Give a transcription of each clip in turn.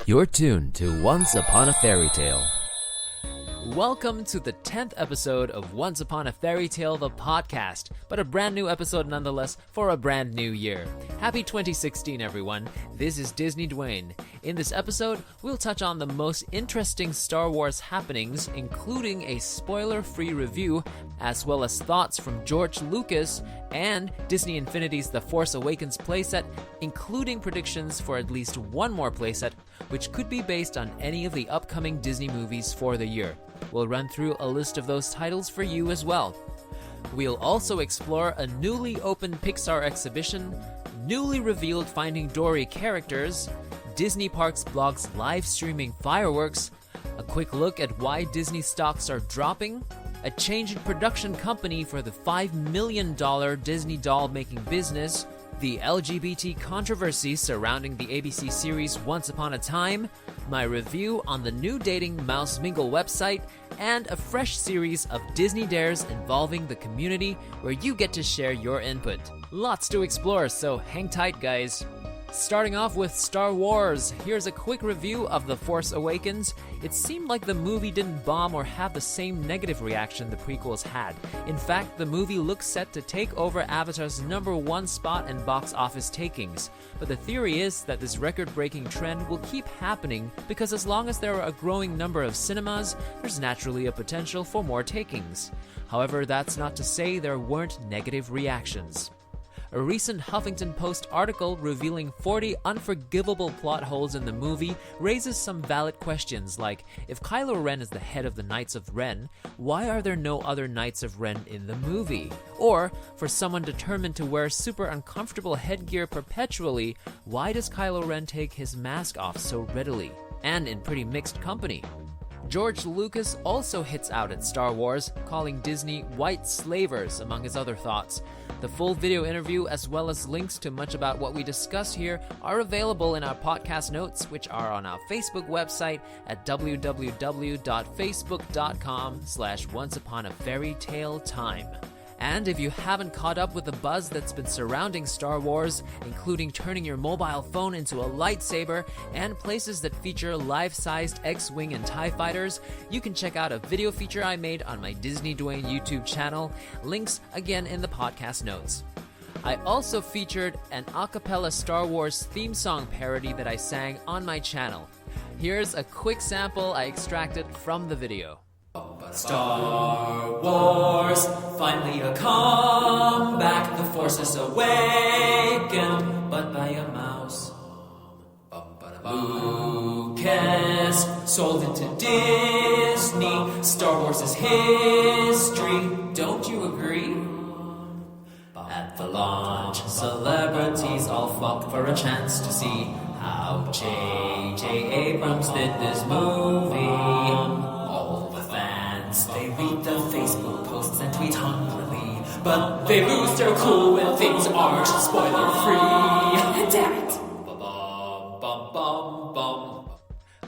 You're tuned to Once Upon a Fairy Tale. Welcome to the 10th episode of Once Upon a Fairy Tale, the podcast, but a brand new episode nonetheless for a brand new year. Happy 2016, everyone. This is DisneyDwayne. In this episode, we'll touch on the most interesting Star Wars happenings, including a spoiler-free review, as well as thoughts from George Lucas and Disney Infinity's The Force Awakens playset, including predictions for at least one more playset, which could be based on any of the upcoming Disney movies for the year. We'll run through a list of those titles for you as well. We'll also explore a newly opened Pixar exhibition, newly revealed Finding Dory characters, Disney Parks blogs live streaming fireworks, a quick look at why Disney stocks are dropping, a change in production company for the $5 million Disney doll making business, the LGBT controversy surrounding the ABC series Once Upon a Time, my review on the new dating mouse Mingle website, and a fresh series of Disney Dares involving the community where you get to share your input. Lots to explore, so hang tight, guys. Starting off with Star Wars, here's a quick review of The Force Awakens. It seemed like the movie didn't bomb or have the same negative reaction the prequels had. In fact, the movie looks set to take over Avatar's #1 spot in box office takings. But the theory is that this record-breaking trend will keep happening because as long as there are a growing number of cinemas, there's naturally a potential for more takings. However, that's not to say there weren't negative reactions. A recent Huffington Post article revealing 40 unforgivable plot holes in the movie raises some valid questions like, if Kylo Ren is the head of the Knights of Ren, why are there no other Knights of Ren in the movie? Or, for someone determined to wear super uncomfortable headgear perpetually, why does Kylo Ren take his mask off so readily? And in pretty mixed company. George Lucas also hits out at Star Wars, calling Disney white slavers, among his other thoughts. The full video interview, as well as links to much about what we discuss here, are available in our podcast notes, which are on our Facebook website at www.facebook.com/onceuponafairytaletime. And if you haven't caught up with the buzz that's been surrounding Star Wars, including turning your mobile phone into a lightsaber and places that feature life-sized X-Wing and TIE fighters, you can check out a video feature I made on my DisneyDwayne YouTube channel. Links again in the podcast notes. I also featured an a cappella Star Wars theme song parody that I sang on my channel. Here's a quick sample I extracted from the video. Star Wars, finally a comeback. The Force is awakened, but by a mouse. Lucas sold into Disney. Star Wars is history. Don't you agree? At the launch, celebrities all flocked for a chance to see how J.J. Abrams did this movie. They read the Facebook posts and tweet hungrily, but they lose their cool when things aren't spoiler-free. Damn it!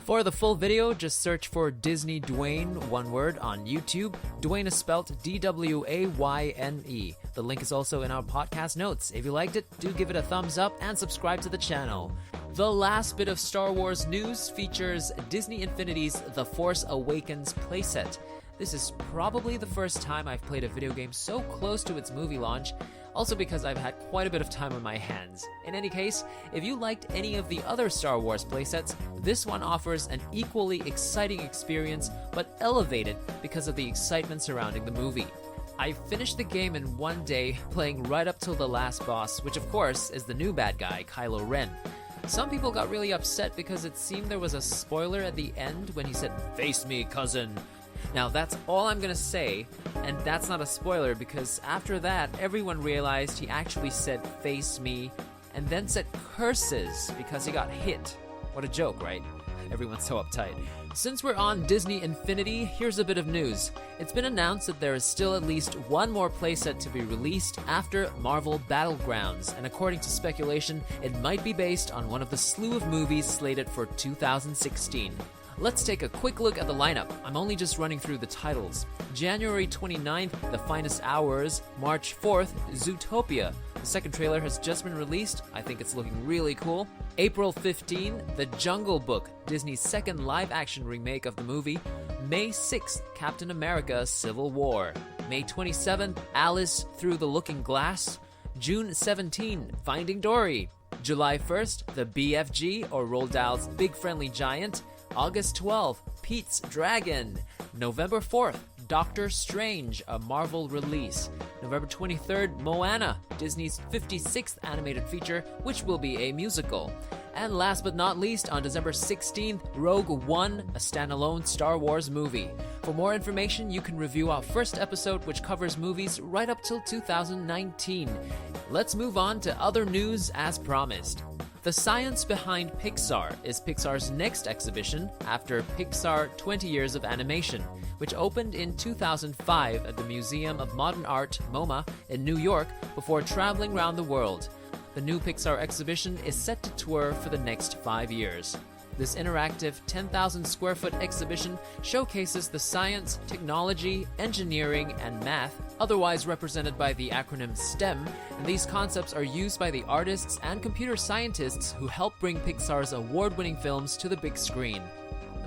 For the full video, just search for DisneyDwayne, one word, on YouTube. Dwayne is spelt D-W-A-Y-N-E. The link is also in our podcast notes. If you liked it, do give it a thumbs up and subscribe to the channel. The last bit of Star Wars news features Disney Infinity's The Force Awakens playset. This is probably the first time I've played a video game so close to its movie launch, also because I've had quite a bit of time on my hands. In any case, if you liked any of the other Star Wars playsets, this one offers an equally exciting experience, but elevated because of the excitement surrounding the movie. I finished the game in one day, playing right up till the last boss, which of course is the new bad guy, Kylo Ren. Some people got really upset because it seemed there was a spoiler at the end when he said, "Face me, cousin." Now that's all I'm gonna say, and that's not a spoiler because after that, everyone realized he actually said "face me," and then said curses because he got hit. What a joke, right? Everyone's so uptight. Since we're on Disney Infinity, here's a bit of news. It's been announced that there is still at least one more playset to be released after Marvel Battlegrounds, and according to speculation, it might be based on one of the slew of movies slated for 2016. Let's take a quick look at the lineup. I'm only just running through the titles. January 29th, The Finest Hours. March 4th, Zootopia. second trailer has just been released. I think it's looking really cool. April 15, The Jungle Book, Disney's second live-action remake of the movie. May 6th, Captain America: Civil War. May 27th, Alice Through the Looking Glass. June 17, Finding Dory. July 1st, The BFG, or Roald Dahl's Big Friendly Giant. August 12th, Pete's Dragon. November 4th, Doctor Strange, a Marvel release. November 23rd, Moana, Disney's 56th animated feature, which will be a musical. And last but not least, on December 16th, Rogue One, a standalone Star Wars movie. For more information, you can review our first episode, which covers movies right up till 2019. Let's move on to other news as promised. The Science Behind Pixar is Pixar's next exhibition after Pixar 20 Years of Animation, which opened in 2005 at the Museum of Modern Art, MoMA, in New York before traveling around the world. The new Pixar exhibition is set to tour for the next 5 years. This interactive 10,000 square foot exhibition showcases the science, technology, engineering, and math, otherwise represented by the acronym STEM, and these concepts are used by the artists and computer scientists who help bring Pixar's award-winning films to the big screen.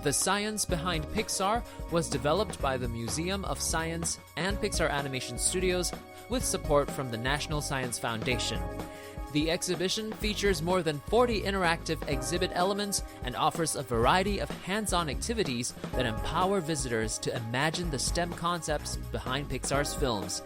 The Science Behind Pixar was developed by the Museum of Science and Pixar Animation Studios with support from the National Science Foundation. The exhibition features more than 40 interactive exhibit elements and offers a variety of hands-on activities that empower visitors to imagine the STEM concepts behind Pixar's films.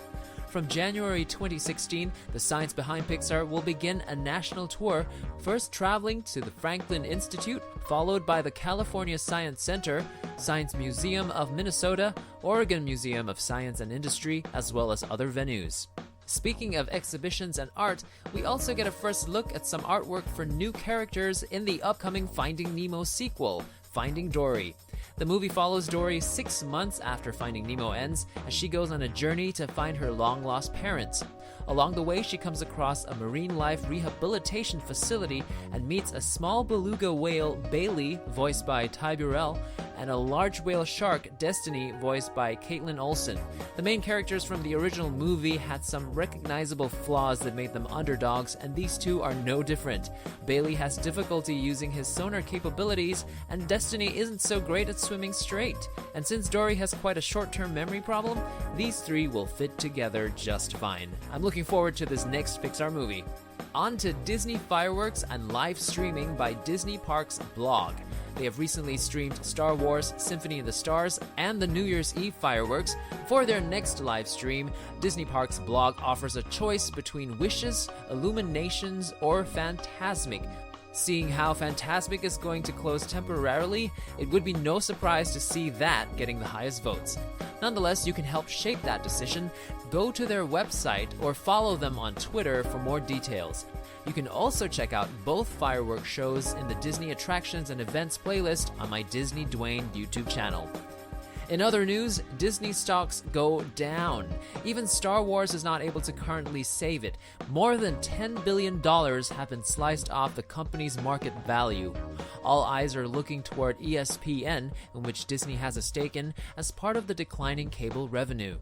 From January 2016, the Science Behind Pixar will begin a national tour, first traveling to the Franklin Institute, followed by the California Science Center, Science Museum of Minnesota, Oregon Museum of Science and Industry, as well as other venues. Speaking of exhibitions and art, we also get a first look at some artwork for new characters in the upcoming Finding Nemo sequel, Finding Dory. The movie follows Dory 6 months after Finding Nemo ends, as she goes on a journey to find her long-lost parents. Along the way, she comes across a marine life rehabilitation facility and meets a small beluga whale, Bailey, voiced by Ty Burrell, and a large whale shark, Destiny, voiced by Caitlin Olsen. The main characters from the original movie had some recognizable flaws that made them underdogs, and these two are no different. Bailey has difficulty using his sonar capabilities, and Destiny isn't so great at swimming straight. And since Dory has quite a short-term memory problem, these three will fit together just fine. I'm looking forward to this next Pixar movie. On to Disney fireworks and live streaming by Disney Parks Blog. They have recently streamed Star Wars Symphony of the Stars and the New Year's Eve fireworks. For their next live stream, Disney Parks Blog offers a choice between Wishes, Illuminations, or Fantasmic. Seeing how Fantasmic is going to close temporarily, it would be no surprise to see that getting the highest votes. Nonetheless, you can help shape that decision. Go to their website or follow them on Twitter for more details. You can also check out both fireworks shows in the Disney Attractions and Events playlist on my DisneyDwayne YouTube channel. In other news, Disney stocks go down. Even Star Wars is not able to currently save it. More than $10 billion have been sliced off the company's market value. All eyes are looking toward ESPN, in which Disney has a stake in, as part of the declining cable revenue.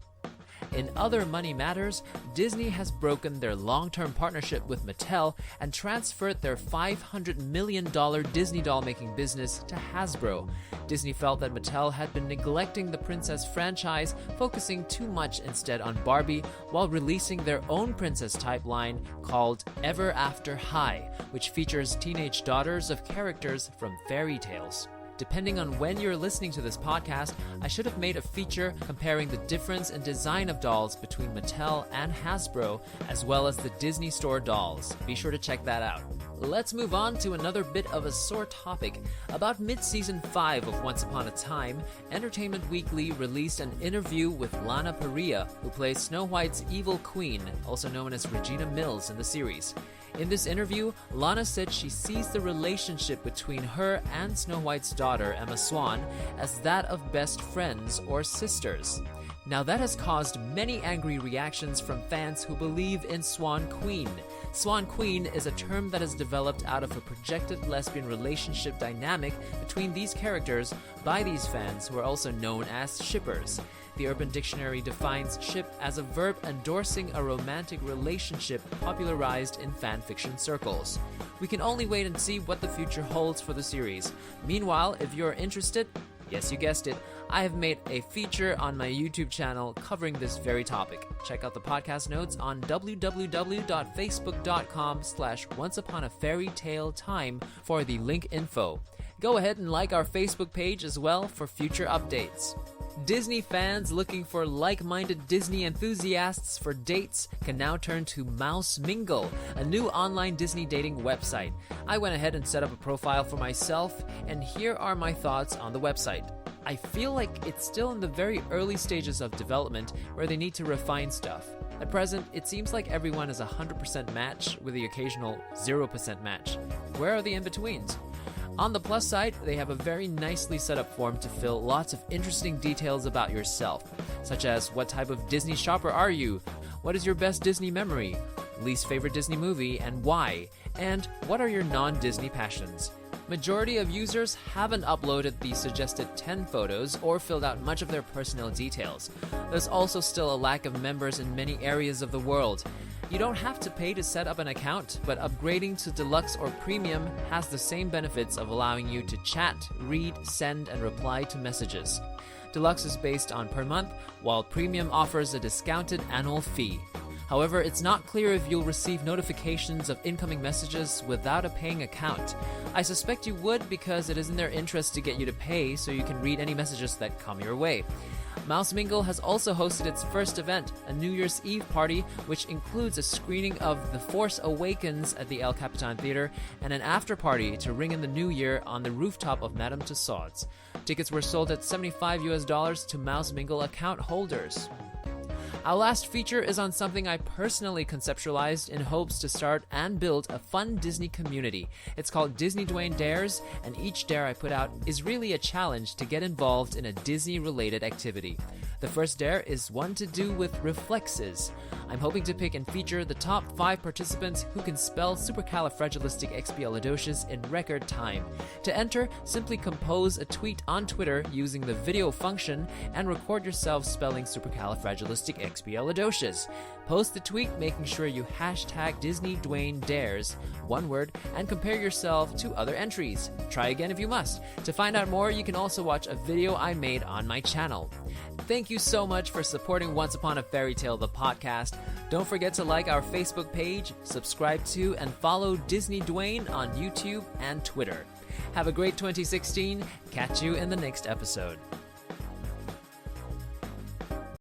In other money matters, Disney has broken their long-term partnership with Mattel and transferred their $500 million Disney doll-making business to Hasbro. Disney felt that Mattel had been neglecting the princess franchise, focusing too much instead on Barbie, while releasing their own princess-type line called Ever After High, which features teenage daughters of characters from fairy tales. Depending on when you're listening to this podcast, I should have made a feature comparing the difference in design of dolls between Mattel and Hasbro, as well as the Disney Store dolls. Be sure to check that out. Let's move on to another bit of a sore topic. About mid-season 5 of Once Upon a Time, Entertainment Weekly released an interview with Lana Parrilla, who plays Snow White's evil queen, also known as Regina Mills in the series. In this interview, Lana said she sees the relationship between her and Snow White's daughter, Emma Swan, as that of best friends or sisters. Now that has caused many angry reactions from fans who believe in Swan Queen. Swan Queen is a term that is developed out of a projected lesbian relationship dynamic between these characters by these fans who are also known as shippers. The Urban Dictionary defines ship as a verb endorsing a romantic relationship popularized in fan fiction circles. We can only wait and see what the future holds for the series. Meanwhile, if you're interested, yes, you guessed it, I have made a feature on my YouTube channel covering this very topic. Check out the podcast notes on www.facebook.com/onceuponafairytaletime for the link info. Go ahead and like our Facebook page as well for future updates. Disney fans looking for like-minded Disney enthusiasts for dates can now turn to Mingle, a new online Disney dating website. I went ahead and set up a profile for myself, and here are my thoughts on the website. I feel like it's still in the very early stages of development where they need to refine stuff. At present, it seems like everyone is a 100% match with the occasional 0% match. Where are the in-betweens? On the plus side, they have a very nicely set up form to fill lots of interesting details about yourself, such as what type of Disney shopper are you, what is your best Disney memory, least favorite Disney movie and why, and what are your non-Disney passions. Majority of users haven't uploaded the suggested 10 photos or filled out much of their personal details. There's also still a lack of members in many areas of the world. You don't have to pay to set up an account, but upgrading to Deluxe or Premium has the same benefits of allowing you to chat, read, send, and reply to messages. Deluxe is based on per month, while Premium offers a discounted annual fee. However, it's not clear if you'll receive notifications of incoming messages without a paying account. I suspect you would because it is in their interest to get you to pay so you can read any messages that come your way. Mingle has also hosted its first event, a New Year's Eve party, which includes a screening of The Force Awakens at the El Capitan Theater and an after-party to ring in the new year on the rooftop of Madame Tussauds. Tickets were sold at $75 to Mingle account holders. Our last feature is on something I personally conceptualized in hopes to start and build a fun Disney community. It's called DisneyDwayne Dares, and each dare I put out is really a challenge to get involved in a Disney-related activity. The first dare is one to do with reflexes. I'm hoping to pick and feature the top 5 participants who can spell supercalifragilisticexpialidocious in record time. To enter, simply compose a tweet on Twitter using the video function and record yourself spelling supercalifragilisticexpialidocious. Post the tweet making sure you hashtag DisneyDwayne Dares, one word, and compare yourself to other entries. Try again if you must. To find out more, you can also watch a video I made on my channel. Thank you so much for supporting Once Upon a Fairy Tale, the podcast. Don't forget to like our Facebook page, subscribe to and follow DisneyDwayne on YouTube and Twitter. Have a great 2016. Catch you in the next episode.